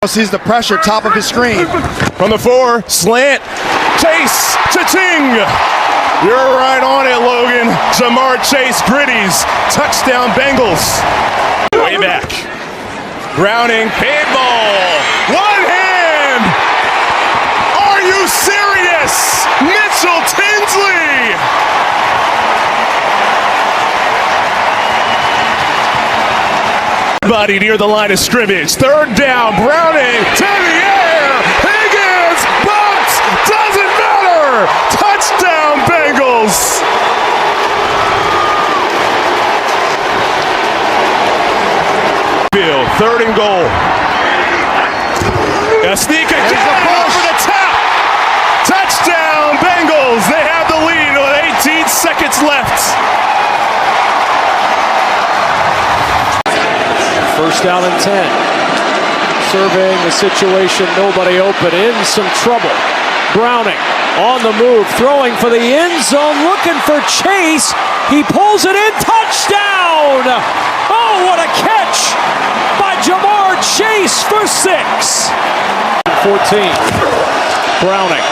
Sees the pressure, top of his screen. From the 4, slant, Chase, cha-ching! You're right on it, Logan. Jamar Chase, Gritties, touchdown Bengals. Way back. Browning, big ball, one hand! Are you serious? Mitchell Tinsley! Body near the line of scrimmage. Third down. Browning to the air. Higgins bumps. Doesn't matter. Touchdown Bengals. Field. Third and goal. A sneak again over the top. Touchdown Bengals. They have the lead with 18 seconds left. First down and 10. Surveying the situation, nobody open, in some trouble. Browning on the move, throwing for the end zone, looking for Chase. He pulls it in, touchdown! Oh, what a catch by Jamar Chase for 6. 14. Browning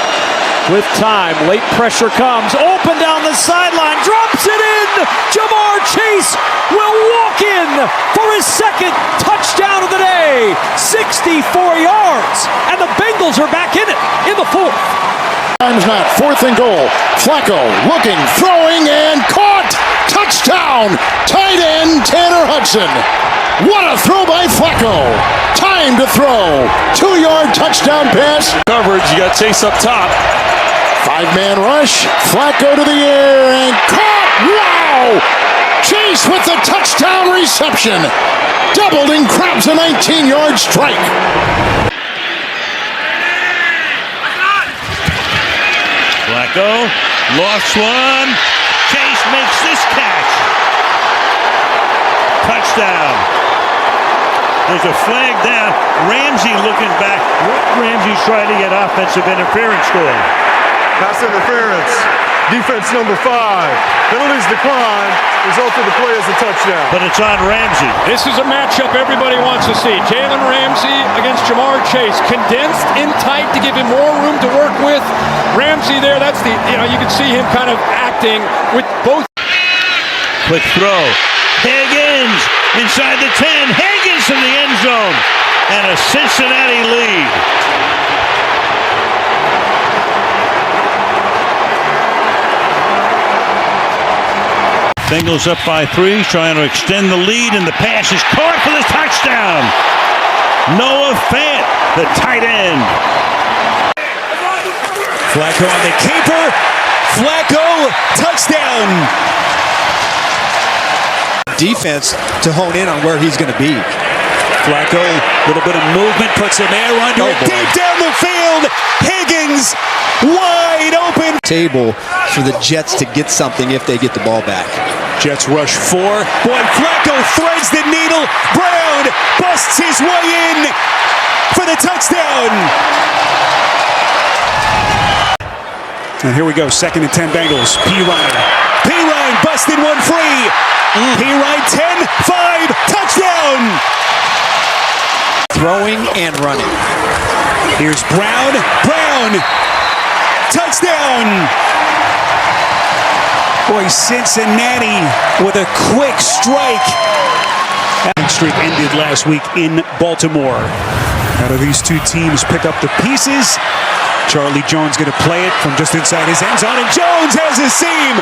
with time, late pressure comes, open down the sideline, drops it in! Jamar Chase will walk in for his second touchdown of the day! 64 yards, and the Bengals are back in it in the 4th. Time's not. 4th and goal. Flacco looking, throwing, and caught! Touchdown! Tight end Tanner Hudson. What a throw by Flacco! Time to throw. 2-yard touchdown pass. Coverage, you got Chase up top. 5-man rush. Flacco to the air and caught! Wow! Chase with the touchdown reception. Doubled and grabs a 19-yard strike. Flacco lost one. Chase makes this catch. Touchdown. There's a flag down. Ramsey looking back. Ramsey's trying to get offensive interference going. Pass interference. Defense number 5. Penalties decline. Result of the play is a touchdown. But it's on Ramsey. This is a matchup everybody wants to see. Jalen Ramsey against Jamar Chase. Condensed in tight to give him more room to work with. Ramsey there, that's the, you can see him kind of acting with both. Quick throw. Higgins inside the 10. Higgins in the end zone. And a Cincinnati lead. Bengals up by 3, trying to extend the lead, and the pass is caught for the touchdown. Noah Fant, the tight end. Flacco on the keeper. Flacco, touchdown. Defense to hone in on where he's going to be. Flacco, a little bit of movement, puts some air under it, deep down the field. Higgins, wide open. Table for the Jets to get something if they get the ball back. Jets rush 4. Boy, Flacco threads the needle. Brown busts his way in for the touchdown. And here we go, 2nd and 10 Bengals. P-Ryan busted one free. P-Ryan 10, 5, touchdown. Throwing and running. Here's Brown, touchdown. Boy, Cincinnati with a quick strike. That streak ended last week in Baltimore. How do these two teams pick up the pieces? Charlie Jones going to play it from just inside his end zone, and Jones has a seam.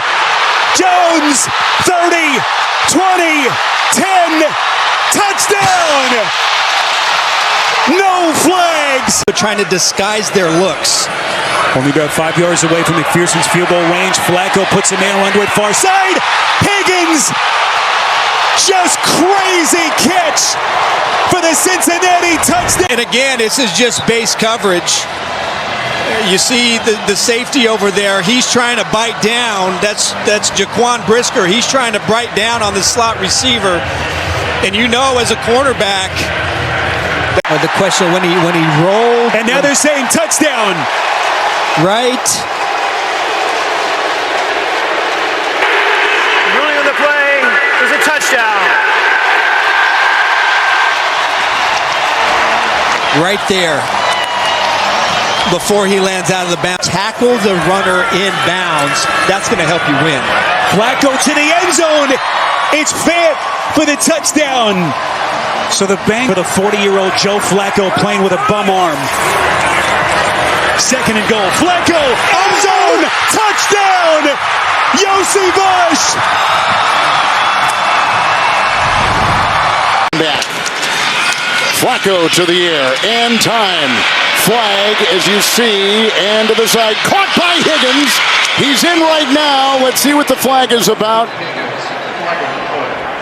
Jones, 30, 20, 10, touchdown! No flags! They're trying to disguise their looks. Only about 5 yards away from McPherson's field goal range. Flacco puts a man under it, far side. Higgins, just crazy catch for the Cincinnati touchdown. And again, this is just base coverage. You see the safety over there. He's trying to bite down. That's Jaquan Brisker. He's trying to bite down on the slot receiver. And as a cornerback, The question when he rolled. And now they're saying touchdown. Right. Ruling on the play is a touchdown. right there before he lands out of the bounds. Tackle the runner in bounds. That's going to help you win. Flacco to the end zone. It's fair for the touchdown. So the bank for the 40-year-old Joe Flacco playing with a bum arm. Second and goal. Flacco, end zone, touchdown! Yossi Bush! Back. Flacco to the air, and time. Flag, as you see, and to the side. Caught by Higgins. He's in right now. Let's see what the flag is about.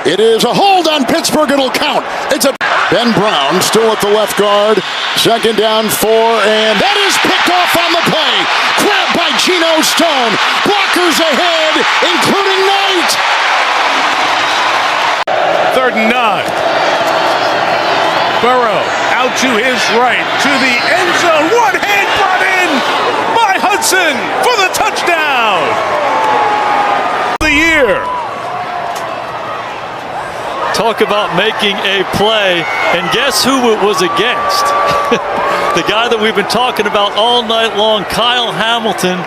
It is a hold on Pittsburgh. It'll count. It's a Ben Brown still at the left guard. Second down, 4, and that is picked off on the play. Grabbed by Geno Stone. Blockers ahead, including Knight. 3rd and 9. Burrow out to his right to the end zone. One hand brought in by Hudson for the touchdown. The year. Talk about making a play, and guess who it was against? The guy that we've been talking about all night long, Kyle Hamilton.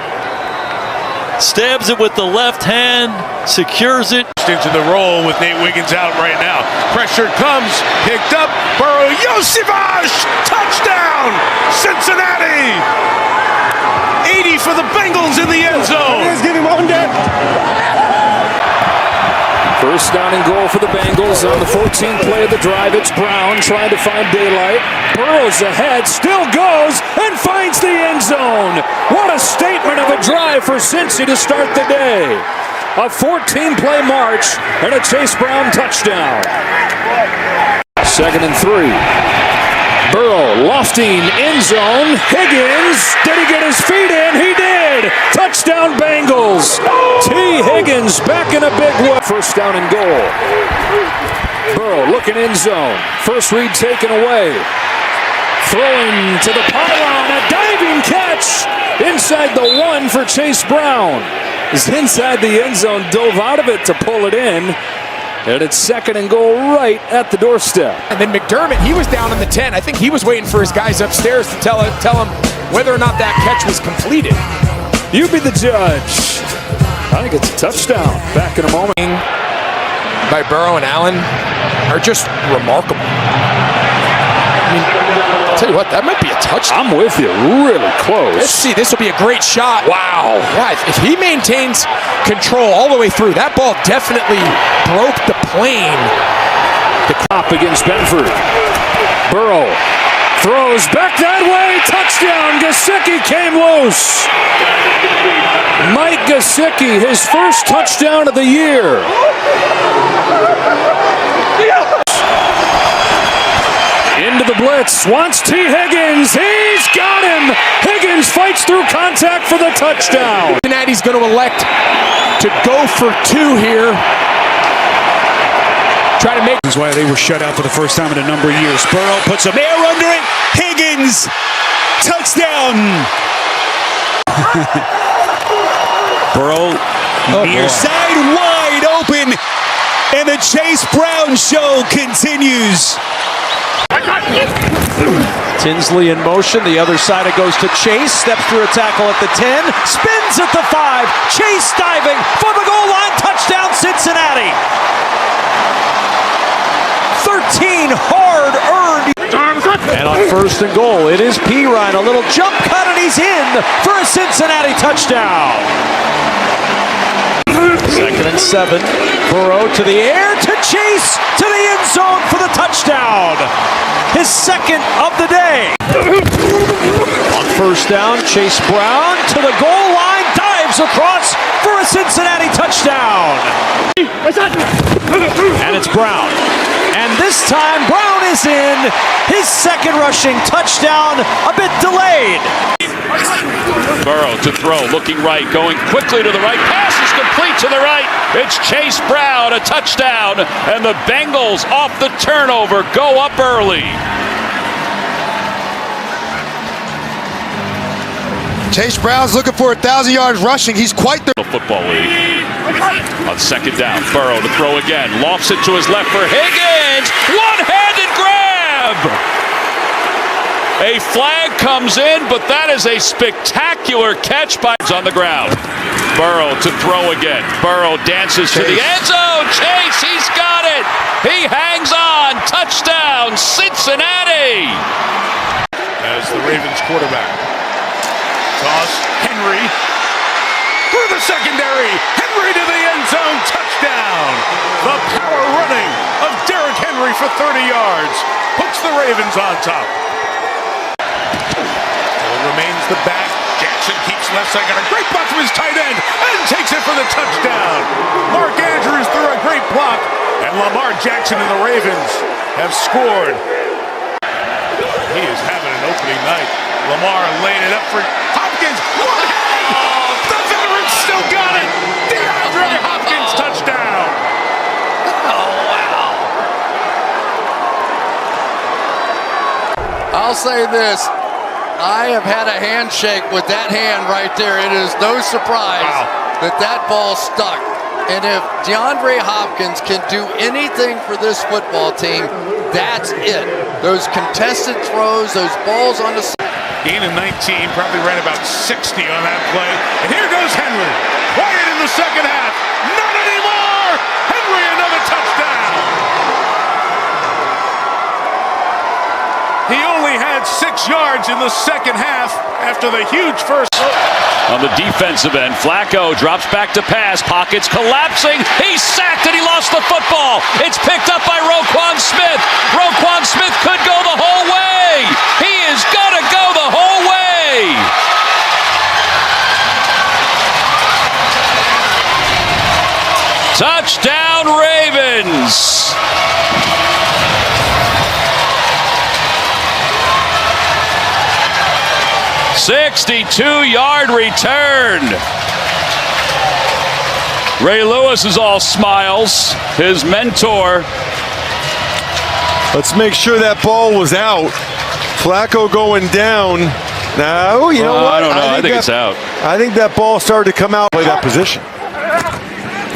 Stabs it with the left hand, secures it. Into the roll with Nate Wiggins out right now. Pressure comes, picked up. Burrow, Yosivash, touchdown, Cincinnati. 80 for the Bengals in the end zone. First down and goal for the Bengals on the 14th play of the drive. It's Brown trying to find daylight. Burrows ahead, still goes, and finds the end zone. What a statement of a drive for Cincy to start the day. A 14-play march and a Chase Brown touchdown. 2nd and 3. Burrow lofting end zone. Higgins, did he get his feet in? He did. Touchdown Bengals. T. Higgins back in a big way. First down and goal. Burrow looking end zone. First read taken away. Throwing to the pylon. A diving catch inside the 1 for Chase Brown. Is inside the end zone, dove out of it to pull it in. And it's 2nd and goal right at the doorstep. And then McDermott, he was down on the 10. I think he was waiting for his guys upstairs to tell him whether or not that catch was completed. You be the judge. I think it's a touchdown. Back in a moment. By Burrow and Allen are just remarkable. I mean, I'll tell you what, that might be a touchdown. I'm with you. Really close. Let's see. This will be a great shot. Wow. Yeah, if he maintains control all the way through, that ball definitely broke the plane. The crop against Benford. Burrow throws back that way. Touchdown. Gesicki came loose. Mike Gesicki, his first touchdown of the year. Into the blitz, wants T. Higgins, he's got him! Higgins fights through contact for the touchdown. Cincinnati's going to elect to go for 2 here. Try to make... That's why they were shut out for the first time in a number of years. Burrow puts some air under it. Higgins, touchdown! Burrow, near side, wide open, and the Chase Brown show continues. Tinsley in motion, the other side it goes to Chase, steps through a tackle at the 10, spins at the 5, Chase diving for the goal line, touchdown Cincinnati. 13 hard-earned. And on 1st and goal, it is Pirine, a little jump cut and he's in for a Cincinnati touchdown. 2nd and 7, Burrow to the air, to Chase, to the end zone for the touchdown. His 2nd of the day. On 1st down, Chase Brown to the goal line, dives across for a Cincinnati touchdown. And it's Brown. And this time, Brown is in. His 2nd rushing touchdown, a bit delayed. Burrow to throw, looking right, going quickly to the right. Pass is complete to the right. It's Chase Brown, a touchdown. And the Bengals off the turnover go up early. Chase Brown's looking for 1,000 yards rushing. He's quite the football league. On 2nd down, Burrow to throw again. Lofts it to his left for Higgins. One-handed grab. A flag comes in, but that is a spectacular catch by on the ground. Burrow to throw again. Burrow dances to the end zone. Chase, he's got it. He hangs on. Touchdown, Cincinnati. As the Ravens quarterback. Toss, Henry. Through the secondary. Henry to the end zone. Touchdown. The power running of Derrick Henry for 30 yards. Puts the Ravens on top. Ball remains the back. Jackson keeps left side. Got a great block from his tight end. And takes it for the touchdown. Mark Andrews threw a great block. And Lamar Jackson and the Ravens have scored. He is having an opening night. Lamar laying it up for Hopkins. What? The veteran still got it. DeAndre Hopkins touchdown. Oh, wow. I'll say this. I have had a handshake with that hand right there. It is no surprise that ball stuck. And if DeAndre Hopkins can do anything for this football team, that's it. Those contested throws, those balls on the side. Gain of 19, probably ran about 60 on that play. And here goes Henry. Quiet in the second half. Not anymore. Henry, another touchdown. He only had 6 yards in the second half after the huge first. On the defensive end, Flacco drops back to pass. Pockets collapsing. He's sacked and he lost the football. It's picked up by Roquan Smith. Roquan Smith could go the whole way. He is going to go the whole way. Touchdown, Ravens. "62-yard return." Ray Lewis is all smiles. His mentor. Let's make sure that ball was out. Flacco going down. Now, you know what? I don't know. I think it's out. I think that ball started to come out by that position.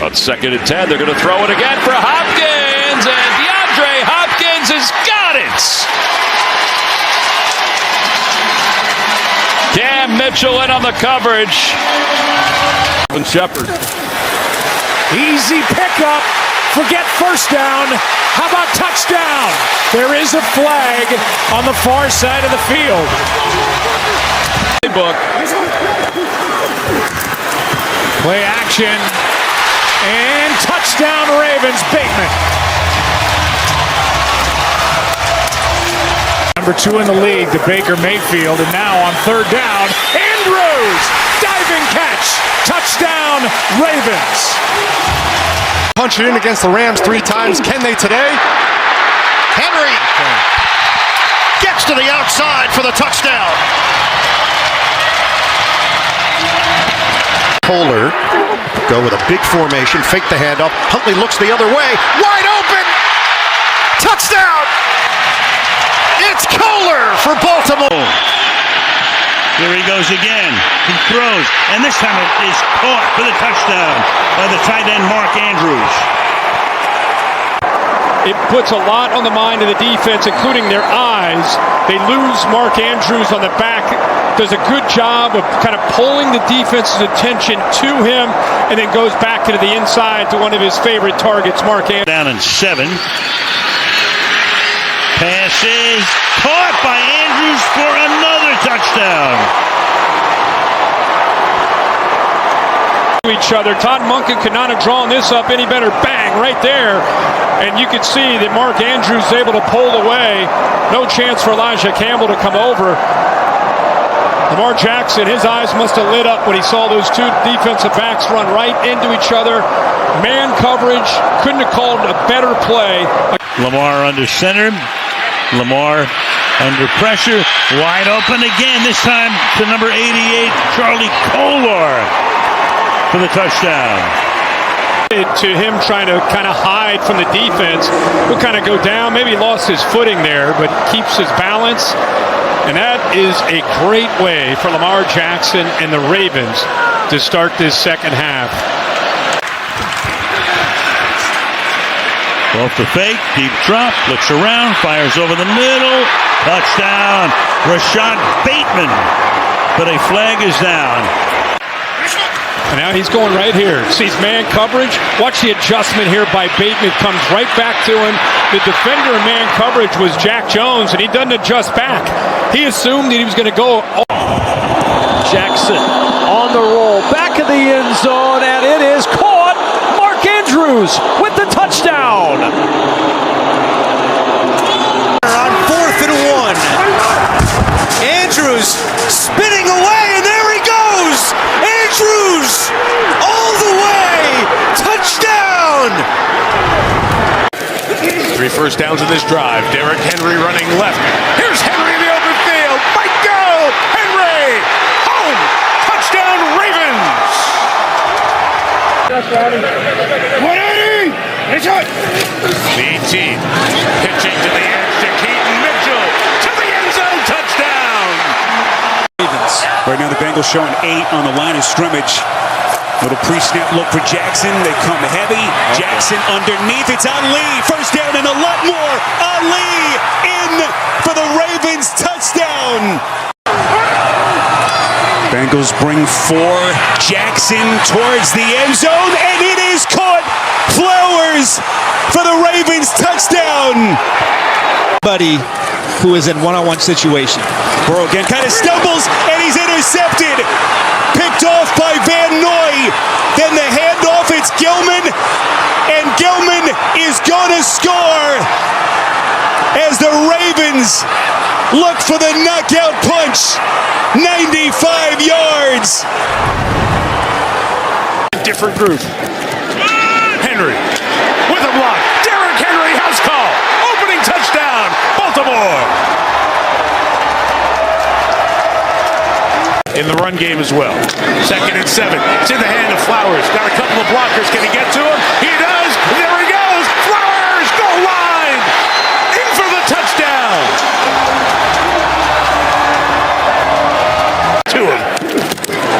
On 2nd and 10, they're going to throw it again for Hopkins, and DeAndre Hopkins has got it. Cam Mitchell in on the coverage. Shepard. Easy pickup. Forget first down. How about touchdown? There is a flag on the far side of the field. Book. Play action. And touchdown Ravens. Bateman. Number 2 in the league to Baker Mayfield. And now on 3rd down, Andrews. Diving catch. Touchdown Ravens. Punch it in against the Rams 3 times. Can they today? Henry gets to the outside for the touchdown. Kohler go with a big formation, fake the handoff. Huntley looks the other way. Wide open. Touchdown. It's Kohler for Baltimore. Here he goes again. He throws, and this time it is caught for the touchdown by the tight end Mark Andrews. It puts a lot on the mind of the defense, including their eyes. They lose Mark Andrews on the back. Does a good job of kind of pulling the defense's attention to him, and then goes back to the inside to one of his favorite targets, Mark Andrews. Down in 7. Pass is caught by Andrews for another touchdown. Each other. Todd Monken could not have drawn this up any better. Bang, right there. And you could see that Mark Andrews is able to pull away. No chance for Elijah Campbell to come over. Lamar Jackson, his eyes must have lit up when he saw those 2 defensive backs run right into each other. Man coverage. Couldn't have called a better play. Lamar under center. Lamar under pressure. Wide open again. This time to number 88, Charlie Kohler, for the touchdown. To him trying to kind of hide from the defense, he'll kind of go down, maybe lost his footing there, but keeps his balance. And that is a great way for Lamar Jackson and the Ravens to start this second half. Off the fake, deep drop, looks around, fires over the middle, touchdown, Rashad Bateman. But a flag is down. And now he's going right here. Sees man coverage. Watch the adjustment here by Bateman. Comes right back to him. The defender in man coverage was Jack Jones, and he doesn't adjust back. He assumed that he was going to go. Jackson on the roll. Back of the end zone, and it is caught. Mark Andrews with the touchdown. On 4th and 1. Andrews spinning away, and there he goes. Andrews all the way. Touchdown. 3 first downs in this drive. Derrick Henry running left. Here's Henry in the open field. Might go. Henry home. Touchdown Ravens. 180. It's up. The 18 pitching to the edge to Keaton Mitchell to the end zone. Touchdown. Right now the Bengals showing 8 on the line of scrimmage. Little pre-snap look for Jackson. They come heavy. Jackson underneath. It's Ali. First down and a lot more. Ali in for the Ravens touchdown. Bengals bring 4. Jackson towards the end zone, and it is caught. Flowers for the Ravens touchdown. Buddy who is in one-on-one situation. Burrow again kind of stumbles, and he's intercepted. Picked off by Van Noy. Then the handoff, it's Gilman, and Gilman is going to score as the Ravens look for the knockout punch. 95 yards. Different group. Henry with a block. Derrick Henry house call. Opening touchdown, Baltimore. In the run game as well. 2nd and 7. It's in the hand of Flowers. Got a couple of blockers. Can he get to him? He does. There he goes. Flowers, goal line. In for the touchdown. To him.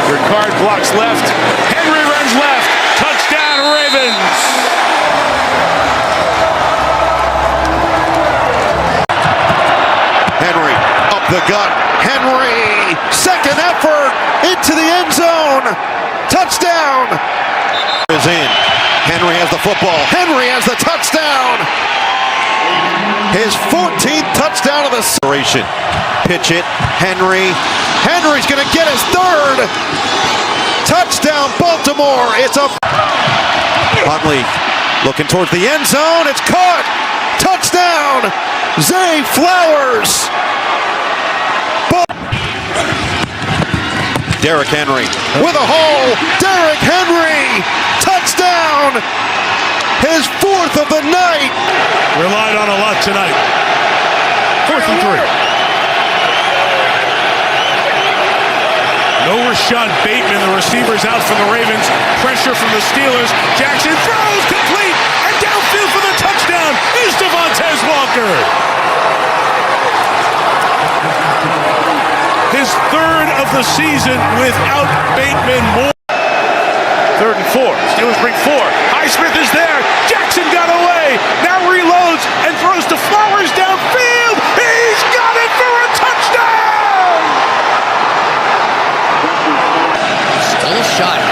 Ricard blocks left. Henry runs left. Touchdown Ravens. Henry up the gut. Henry, second effort into the end zone. Touchdown. Is in. Henry has the football. Henry has the touchdown. His 14th touchdown of the season. Pitch it. Henry. Henry's going to get his 3rd. Touchdown Baltimore. It's up. Huntley looking towards the end zone. It's caught. Touchdown. Zay Flowers. Derrick Henry with a hole. Derrick Henry. Touchdown. His 4th of the night. Relied on a lot tonight. 4th and 3. No Rashad Bateman. The receiver's out for the Ravens. Pressure from the Steelers. Jackson throws complete. And downfield for the touchdown is Devontae Walker. His 3rd of the season without Bateman. 3rd and 4. Steelers bring 4. Highsmith is there. Jackson got away. Now reloads and throws to Flowers downfield. He's got it for a touchdown. Still a shot.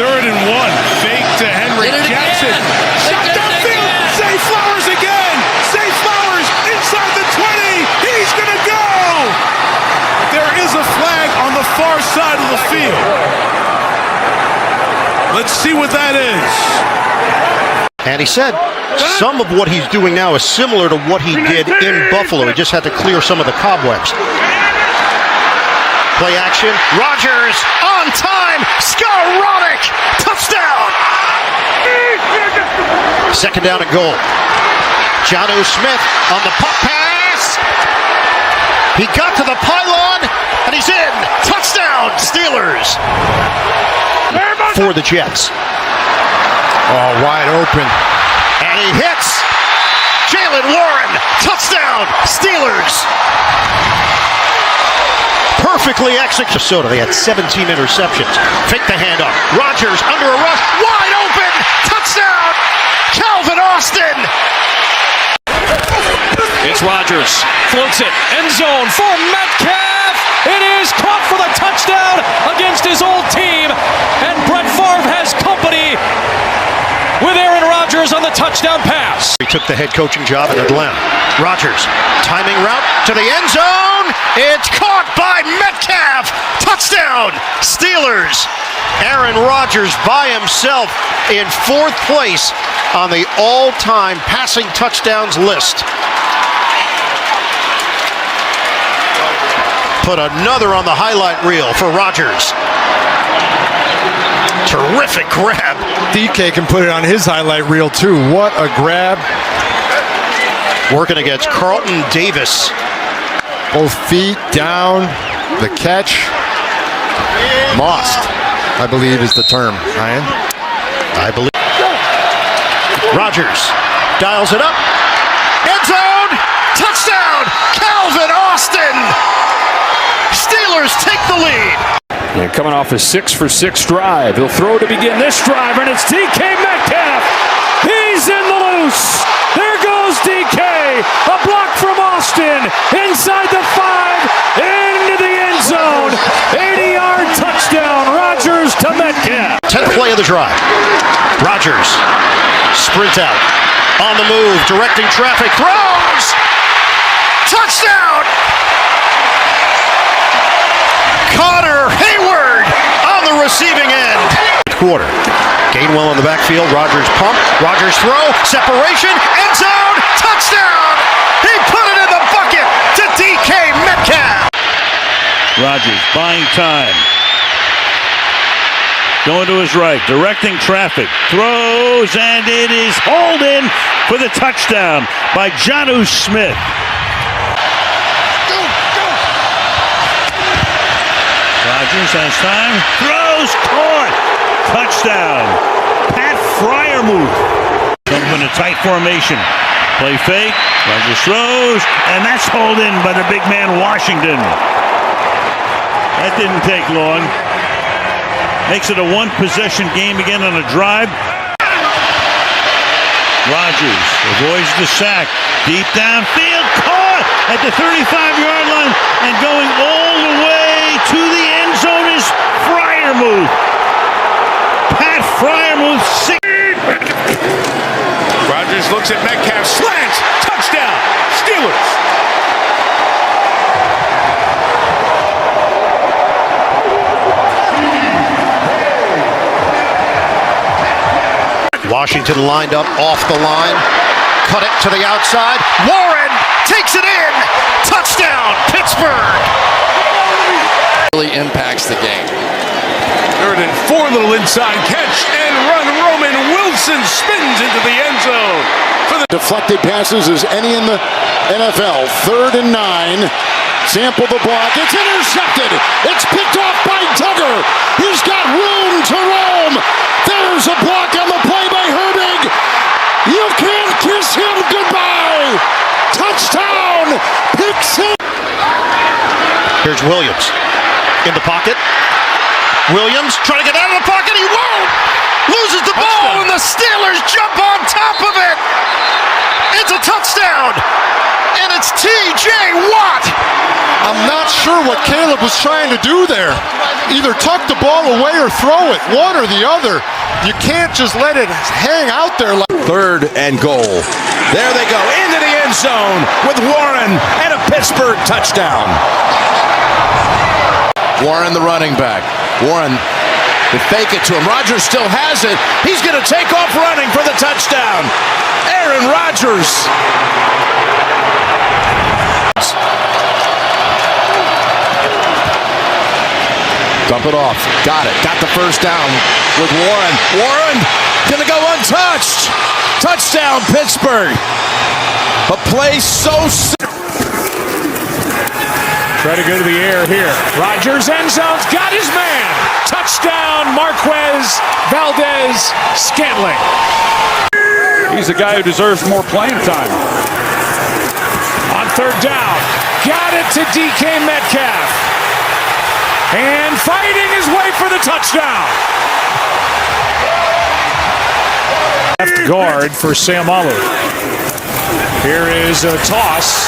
3rd and 1. Fake to Henry. Jackson. Shot downfield. Zay Flowers again. Zay Flowers inside the 20. He's going to go. There is a flag on the far side of the field. Let's see what that is. And he said some of what he's doing now is similar to what he did in Buffalo. He just had to clear some of the cobwebs. Play action. Rodgers on time. Skowronek. Touchdown. 2nd down and goal. Jonnu Smith on the puck pass. He got to the pylon, and he's in. Touchdown, Steelers. For the Jets. Oh, wide open. And he hits. Jalen Warren. Touchdown, Steelers. Perfectly executed. Minnesota, they had 17 interceptions. Fake the handoff. Rodgers under a rush. Wide open. Touchdown. Calvin Austin! It's Rodgers. Floats it. End zone for Metcalf. It is caught for the touchdown against his old team. And Brett Favre has company with Aaron Rodgers on the touchdown pass. He took the head coaching job in Atlanta. Rodgers, timing route to the end zone. It's caught by Metcalf. Touchdown, Steelers. Aaron Rodgers by himself in fourth place on the all-time passing touchdowns list. Put another on the highlight reel for Rodgers. Terrific grab. DK can put it on his highlight reel too. What a grab. Working against Carlton Davis. Both feet down, the catch. Lost, I believe is the term, Ryan. I believe. Rodgers dials it up. End zone. Touchdown. Calvin Austin. Steelers take the lead. And coming off a 6-for-6 drive, he'll throw to begin this drive, and it's DK Metcalf. He's in the loose. There goes DK. A block from Austin. Inside the 5. Into the end zone. 80-yard touchdown. Rodgers to Metcalf. 10th play of the drive. Rodgers. Sprint out. On the move. Directing traffic. Throws. Touchdown. Connor Hayward on the receiving end. Quarter. Gainwell in the backfield. Rodgers pump. Rodgers throw. Separation. End zone. Touchdown. He put it in the bucket to DK Metcalf. Rodgers buying time. Going to his right. Directing traffic. Throws, and it is hauled in for the touchdown by Jonnu Smith. Rodgers has time, throws, caught, touchdown. Pat Fryermuth comes in a tight formation. Play fake, Rodgers throws, and that's hauled in by the big man Washington. That didn't take long. Makes it a one-possession game again on a drive. Rodgers avoids the sack, deep downfield, caught at the 35-yard line, and going all the way to the end zone is Fryermuth. Pat Fryermuth. Rodgers looks at Metcalf, slant, touchdown, Steelers. Washington lined up off the line. Cut it to the outside. Warren takes it in. Touchdown, Pittsburgh. Really impacts the game. 3rd and 4, little inside catch and run. Roman Wilson spins into the end zone. For the Deflected passes as any in the NFL. 3rd and 9. Sample the block. It's intercepted. It's picked off by Duggar. He's got room to roam. There's a block on the play by Herbig. You can't kiss him goodbye. Touchdown. Pick six. Here's Williams in the pocket. Williams trying to get out of the pocket. He won't. Loses the ball, and the Steelers jump on top of it. It's a touchdown. And it's T.J. Watt. I'm not sure what Caleb was trying to do there. Either tuck the ball away or throw it, one or the other. You can't just let it hang out there. 3rd and goal. There they go into the end zone with Warren and a Pittsburgh touchdown. Warren, the running back. Warren, they fake it to him. Rodgers still has it. He's going to take off running for the touchdown. Aaron Rodgers. Dump it off. Got it. Got the first down with Warren. Warren going to go untouched. Touchdown, Pittsburgh. A play so Try to go to the air here. Rodgers, end zone's got his man. Touchdown, Marquez Valdez Scantling. He's a guy who deserves more playing time. On 3rd down, got it to DK Metcalf. And fighting his way for the touchdown. Left guard for Samalu. Here is a toss.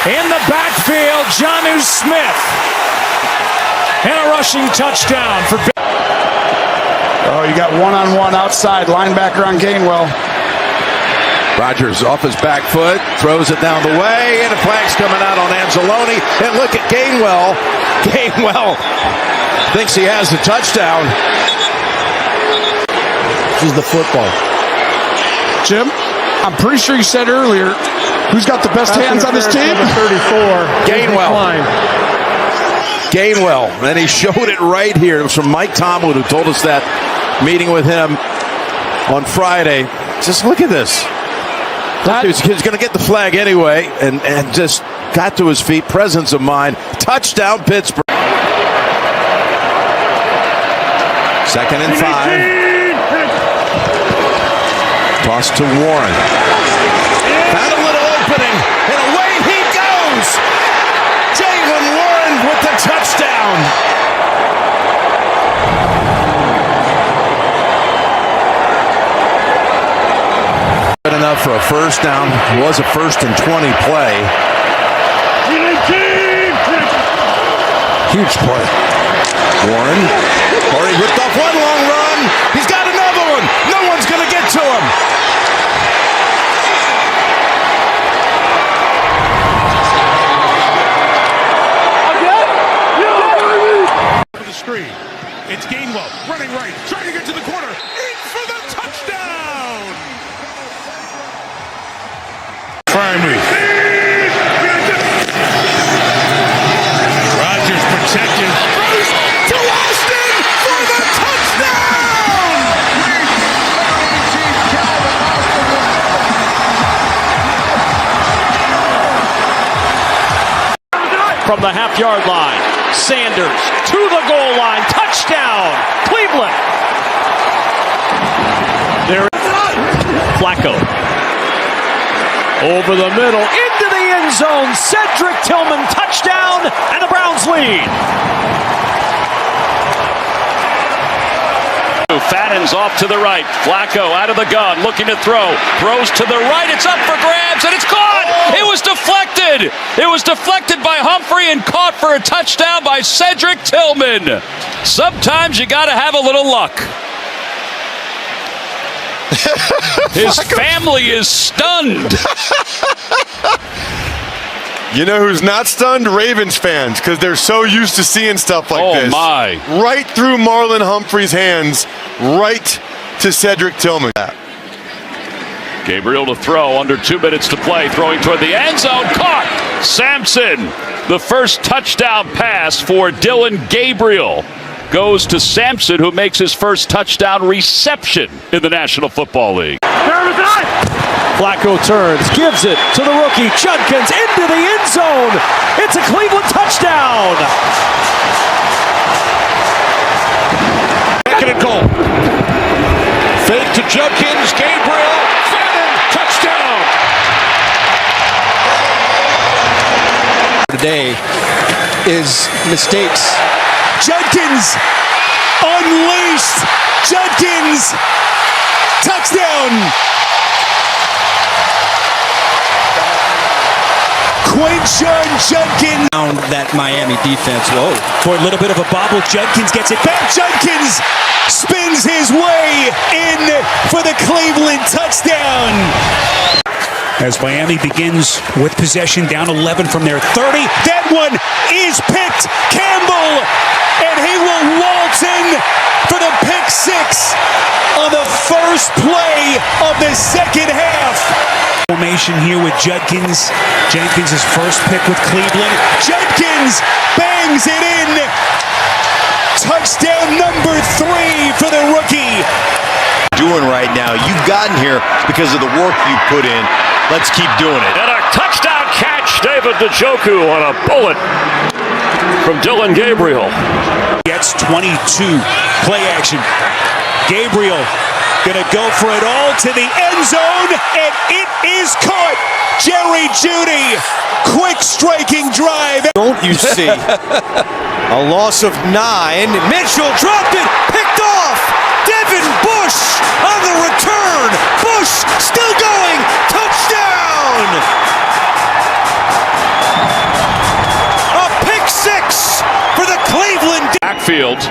In the backfield, Jonnu Smith. And a rushing touchdown for... Oh, you got one-on-one outside linebacker on Gainwell. Rodgers off his back foot, throws it down the way, and a flag's coming out on Anzalone. And look at Gainwell. Gainwell thinks he has a touchdown. This is the football. Jim, I'm pretty sure you said earlier, who's got the best hands on this team? 34. Gainwell. Gainwell. And he showed it right here. It was from Mike Tomlin who told us that, meeting with him on Friday. Just look at this. He's going to get the flag anyway, and just got to his feet. Presence of mind. Touchdown, Pittsburgh. 2nd and 5. Toss to Warren. Found a little opening, and away he goes. Jalen Warren with the touchdown. Good enough for a first down. It was a 1st and 20 play. Huge play. Warren already ripped off one long run. He's got another one. No one's going to get to him. For the screen. It's Gainwell running right, trying to get to the corner. In for the touchdown. Primary. Rodgers protected. To Austin for the touchdown. From the half-yard line, Sanders to the goal line. Touchdown, Cleveland. There, Flacco. Over the middle, into the end zone. Cedric Tillman, touchdown, and the Browns lead. Fattens off to the right. Flacco out of the gun, looking to throw. Throws to the right. It's up for grabs, and it's caught. It was deflected. It was deflected by Humphrey and caught for a touchdown by Cedric Tillman. Sometimes you got to have a little luck. His family is stunned. You know who's not stunned? Ravens fans, because they're so used to seeing stuff like this. Oh, my. Right through Marlon Humphrey's hands, right to Cedric Tillman. Gabriel to throw, under 2 minutes to play, throwing toward the end zone, caught. Sampson, the first touchdown pass for Dylan Gabriel, goes to Sampson, who makes his first touchdown reception in the National Football League. Flacco turns, gives it to the rookie, Judkins, into the end zone. It's a Cleveland touchdown. 2nd and goal. Fake to Judkins, Gabriel, touchdown. Today is mistakes. Judkins unleashed. Judkins touchdown. Quinshon Judkins. Found that Miami defense. Whoa. For a little bit of a bobble, Judkins gets it back. Judkins spins his way in for the Cleveland touchdown. As Miami begins with possession, down 11 from their 30. That one is picked. Campbell, and he will waltz in for the pick 6 on the first play of the second half. Formation here with Judkins. Jenkins' first pick with Cleveland. Judkins bangs it in. Touchdown number 3 for the rookie. Doing right now. You've gotten here because of the work you put in. Let's keep doing it. And a touchdown catch, David Njoku on a bullet from Dylan Gabriel. Gets 22. Play action. Gabriel gonna go for it all to the end zone, and it is caught. Jerry Jeudy, quick striking drive. Don't you see? A loss of 9. Mitchell dropped it, picked off. Devin Bush on the the return. Bush still going. Touchdown. A pick six for the Cleveland backfield.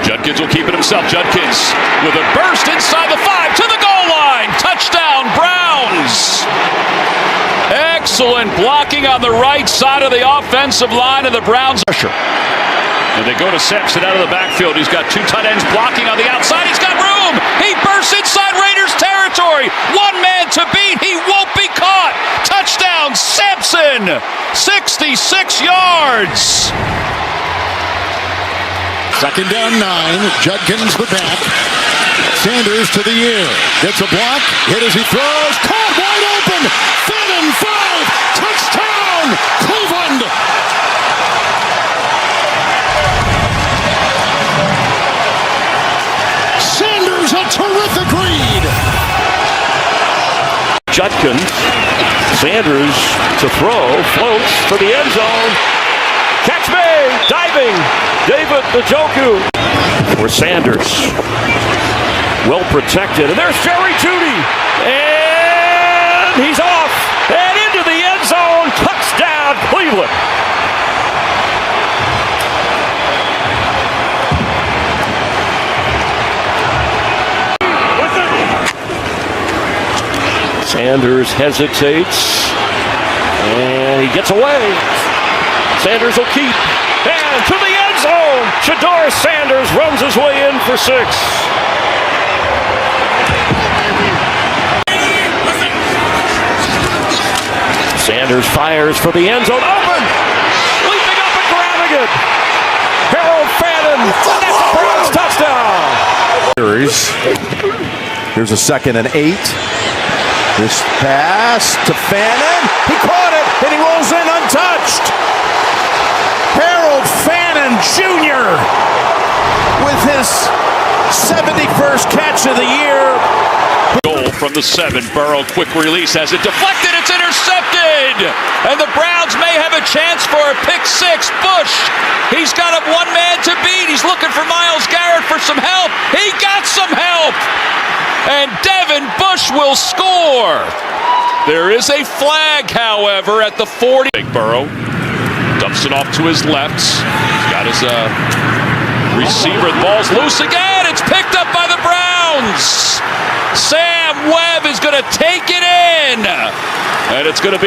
Judkins will keep it himself. Judkins with a burst inside the 5 to the goal line. Touchdown, Browns. Excellent blocking on the right side of the offensive line of the Browns. And they go to Sampson out of the backfield. He's got 2 tight ends blocking on the outside. He's got room. He bursts inside Raiders territory. One man to beat. He won't be caught. Touchdown, Sampson. 66 yards. Second down 9. Judkins the back. Sanders to the air. Gets a block. Hit as he throws. Caught wide open. Fannin 5. Touchdown. Cleveland. Sanders a terrific read. Judkins. Sanders to throw. Floats for the end zone. Catch me! Diving! David Njoku for Sanders. Well protected. And there's Jerry Jeudy. And he's off. And into the end zone. Touchdown, Cleveland. Sanders hesitates. And he gets away. Sanders will keep. And to the end zone. Shedeur Sanders runs his way in for 6. Sanders fires for the end zone. Open! Leaping up and grabbing it. Harold Fannin. That's a Browns touchdown. Here's a 2nd and 8. This pass to Fannin. He caught it and he rolls in untouched. Harold Fannin Jr. with his 71st catch of the year. Goal from the 7. Burrow, quick release, has it deflected. It's intercepted. And the Browns may have a chance for a pick 6. Bush, he's got a one man to beat. He's looking for Myles Garrett for some help. He got some help. And Devin Bush will score. There is a flag, however, at the 40. Big Burrow dumps it off to his left. He's got his receiver. The ball's loose again. It's picked up by the Browns. Sam Webb is going to take it in. And it's going to be